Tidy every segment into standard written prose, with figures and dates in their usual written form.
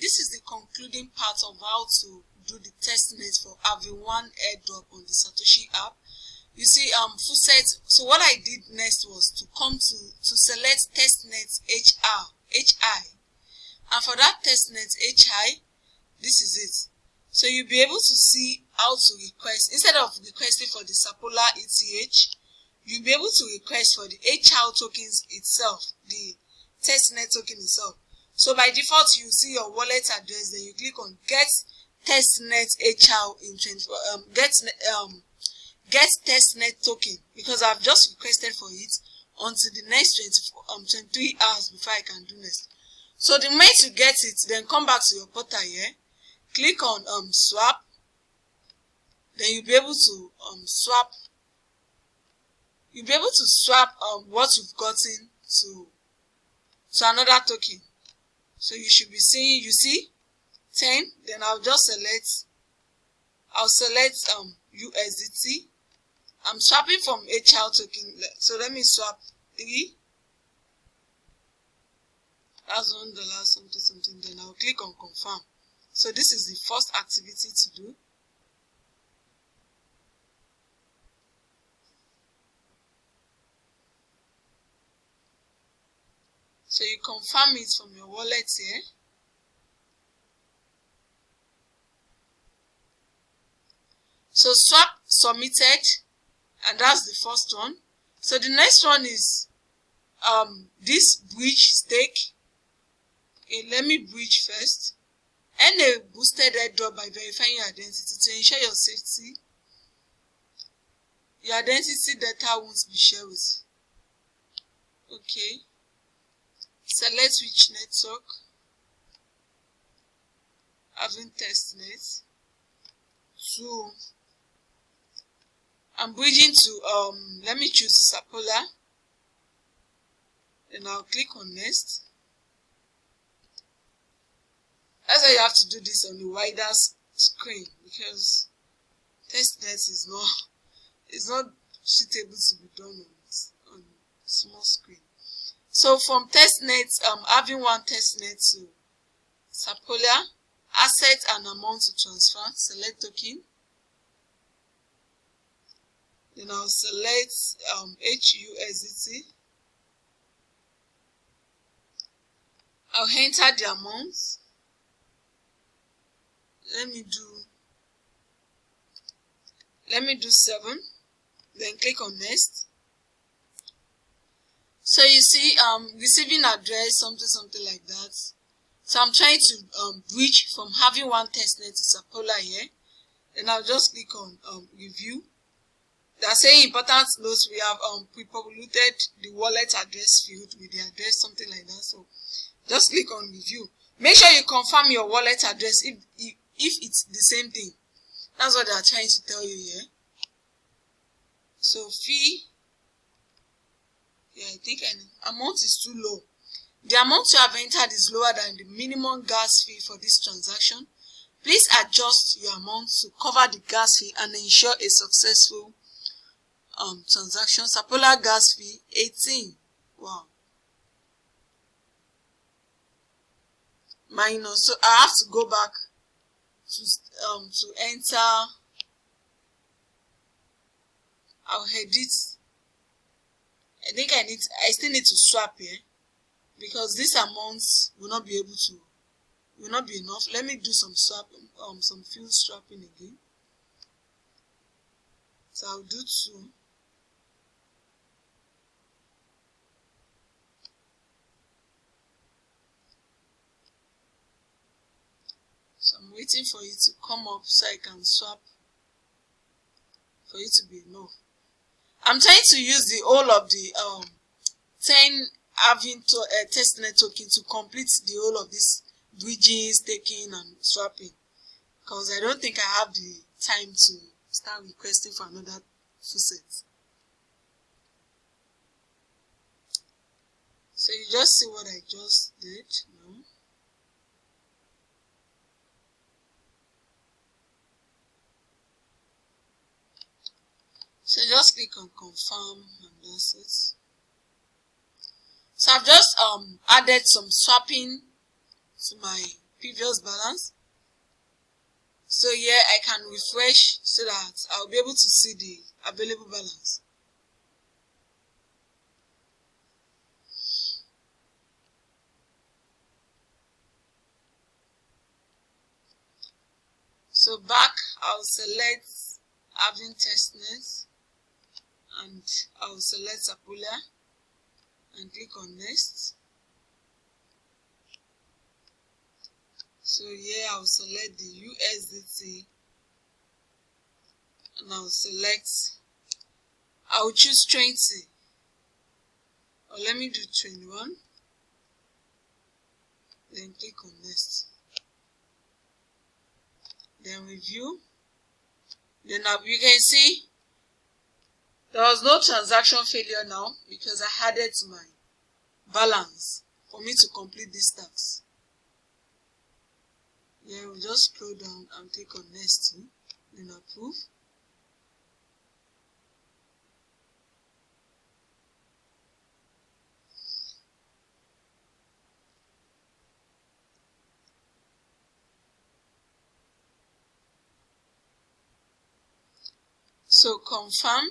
this is the concluding part of how to do the testnet for Haven1 Airdrop on the Satoshi app. You see, Faucet. So what I did next was to come to select testnet HI, and for that testnet HI, this is it. So you'll be able to see how to request. Instead of requesting for the Sapola ETH, you'll be able to request for the HL tokens itself, the testnet token itself. So by default, you see your wallet address, then you click on Get Testnet HL in 24, get testnet token, because I've just requested for it until the next 23 hours before I can do next. So the moment you get it, then come back to your portal here, click on swap, then you'll be able to swap. You'll be able to swap what you've gotten to another token. So you should be seeing, you see 10, then I'll select USDT. I'm swapping from HL token, so let me swap 3. That's $1 something, then I'll click on confirm. So this is the first activity to do. So you confirm it from your wallet here. So swap submitted, and that's the first one. So the next one is this bridge stake. Okay, let me bridge first. Earn a boosted airdrop by verifying your identity to ensure your safety. Your identity data won't be shared with. Okay. Select which network. Haven Testnet. So I'm bridging to let me choose Sapola. Then I'll click on next. That's why you have to do this on the wider screen, because testnet is not suitable to be done on small screen. So from testnet, Haven1 testnet to Sapola, asset and amount to transfer, select token. Then I'll select HUSDT. I'll enter the amount. Let me do 7. Then click on next. So you see receiving address, something like that. So I'm trying to bridge from Haven1 testnet to Sapola here. Then I'll just click on review. They're saying important notes, we have pre-populated the wallet address field with the address, something like that. So just click on review. Make sure you confirm your wallet address if it's the same thing. That's what they are trying to tell you here. So fee, yeah, I think amount is too low. The amount you have entered is lower than the minimum gas fee for this transaction. Please adjust your amount to cover the gas fee and ensure a successful transaction. Sapola gas fee 18. Wow. Minus. So I have to go back to enter. I'll edit. I think I still need to swap here, because this amount will not be enough. Let me do some swapping, some field swapping again. So I'll do 2. So I'm waiting for you to come up so I can swap for it to be enough. I'm trying to use the whole of the 10 Haven testnet token to complete the whole of this bridging, staking, and swapping, because I don't think I have the time to start requesting for another Faucet. So you just see what I just did now. So just click on confirm, and that's it. So I've just added some swapping to my previous balance. So here I can refresh so that I'll be able to see the available balance. So back, I'll select Haven Testnet and I'll select Sapola and click on next. So here I'll select the USDT and I'll choose 20, or let me do 21, then click on next. Then review. Then now you can see there was no transaction failure now because I added to my balance for me to complete this task. Yeah, we'll just scroll down and click on next too, then approve. So confirm.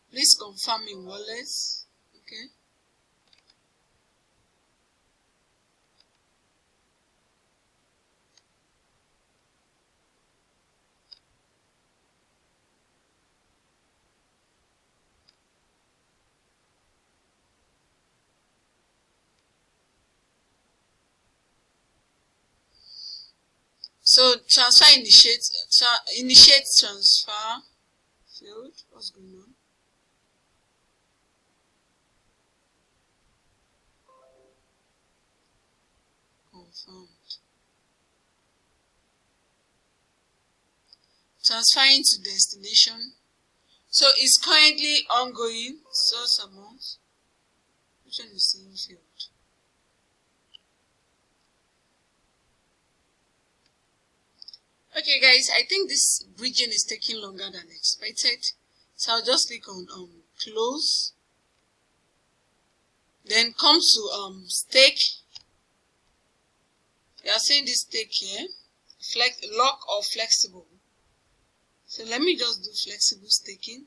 Please confirm in wallet. Okay. So transfer initiate transfer failed. What's going on? Confirmed. Transferring to destination. So it's currently ongoing. Source amount. Which one is saying failed? Okay guys, I think this bridging is taking longer than expected. So I'll just click on close. Then come to stake. You are seeing this stake here. Lock or flexible. So let me just do flexible staking.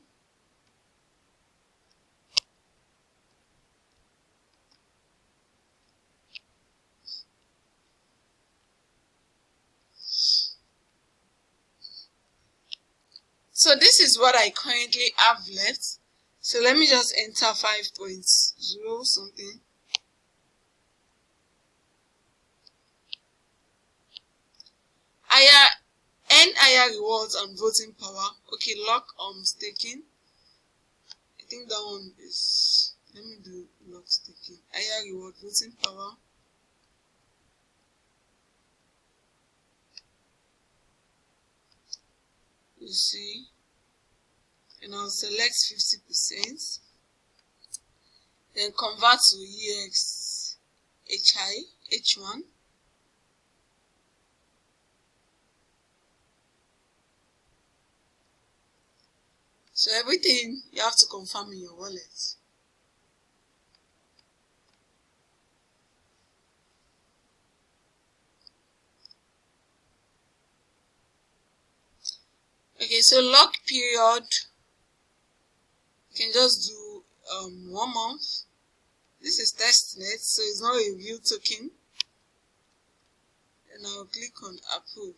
So this is what I currently have left. So let me just enter 5.0 something. Higher rewards and voting power. Okay, lock staking. I think that one is, let me do lock staking. Higher reward, voting power. You see, and I'll select 50%. Then convert to H1. So everything you have to confirm in your wallet. Okay, so lock period, you can just do 1 month. This is testnet, so it's not a real token. And I'll click on approve.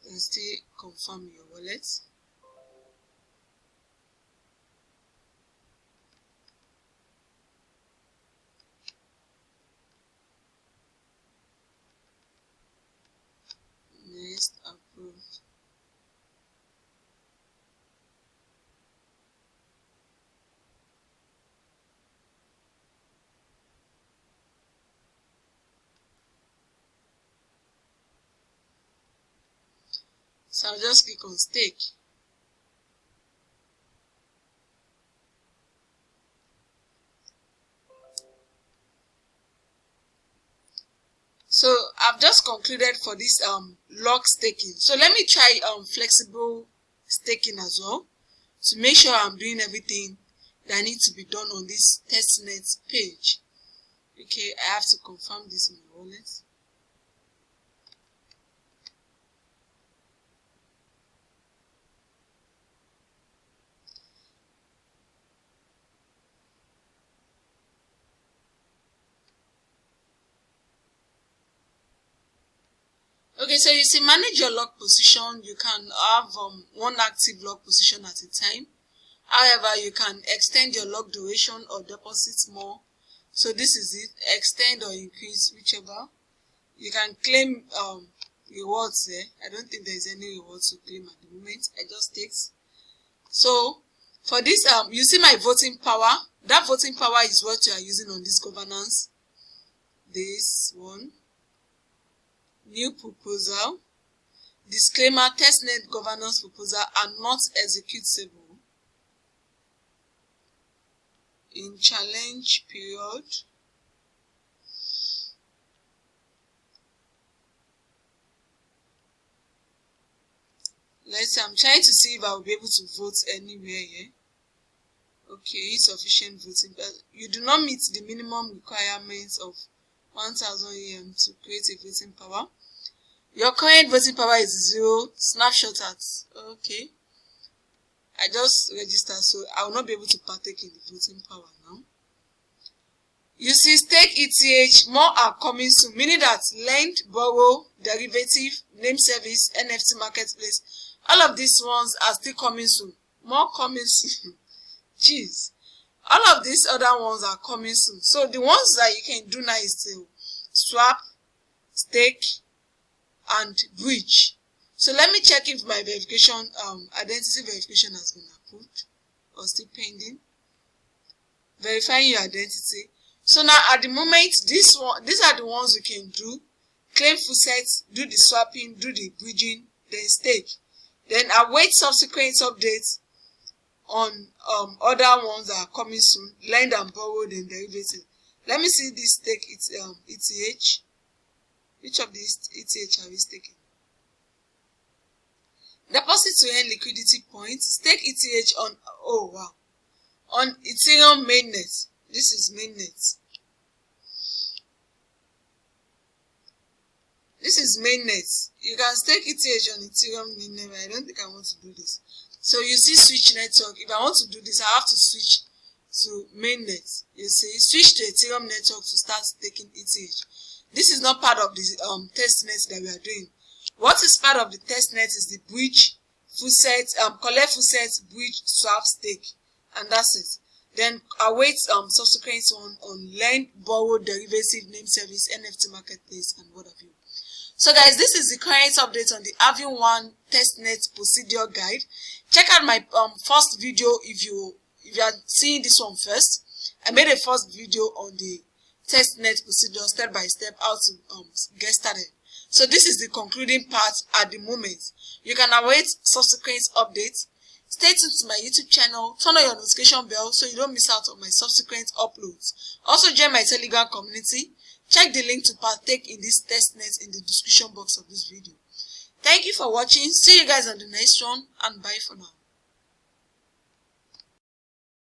And still confirm your wallet. Next, approve. So I'll just click on stake. So I've just concluded for this log staking. So let me try flexible staking as well to make sure I'm doing everything that needs to be done on this testnet page. Okay, I have to confirm this in my wallet. Okay, so you see, manage your lock position. You can have one active lock position at a time. However, you can extend your lock duration or deposit more. So this is it. Extend or increase, whichever. You can claim rewards there. I don't think there is any rewards to claim at the moment. I just take. So for this, you see my voting power. That voting power is what you are using on this governance. This one. New proposal. Disclaimer: testnet governance proposal are not executable in challenge period. Let's see, I'm trying to see if I will be able to vote anywhere here. Okay, sufficient voting. But you do not meet the minimum requirements of 1000 AM to create a voting power. Your current voting power is 0. Snapshot at. Okay. I just registered, so I will not be able to partake in the voting power now. You see, stake ETH, more are coming soon, meaning that lend, borrow, derivative, name service, NFT marketplace, all of these ones are still coming soon. More coming soon. Jeez. All of these other ones are coming soon. So the ones that you can do now is to swap, stake, and bridge. So let me check if my verification, identity verification has been approved or still pending. Verifying your identity. So now at the moment, these are the ones you can do. Claim Faucet, do the swapping, do the bridging, then stake. Then await subsequent updates on other ones that are coming soon. Lend and borrow, then derivative. Let me see this stake ETH. Which of these ETH are we staking? Deposit to earn liquidity points. Stake ETH on, oh wow, on Ethereum mainnet. This is mainnet. This is mainnet. You can stake ETH on Ethereum mainnet, but I don't think I want to do this. So you see switch network. If I want to do this, I have to switch to mainnet. You see, switch to Ethereum network to start staking ETH. This is not part of the testnet that we are doing. What is part of the testnet is the bridge, Faucet, collect Faucet, bridge, swap, stake, and that's it. Then await subsequent one on lend, borrow, derivative, name service, NFT marketplace, and what have you. So guys, this is the current update on the Haven1 testnet procedure guide. Check out my first video if you are seeing this one first. I made a first video on the testnet procedure step by step how to get started. So this is the concluding part at the moment. You can await subsequent updates. Stay tuned to my YouTube channel. Turn on your notification bell so you don't miss out on my subsequent uploads. Also join my Telegram community. Check the link to partake in this testnet in the description box of this video. Thank you for watching. See you guys on the next one, and bye for now.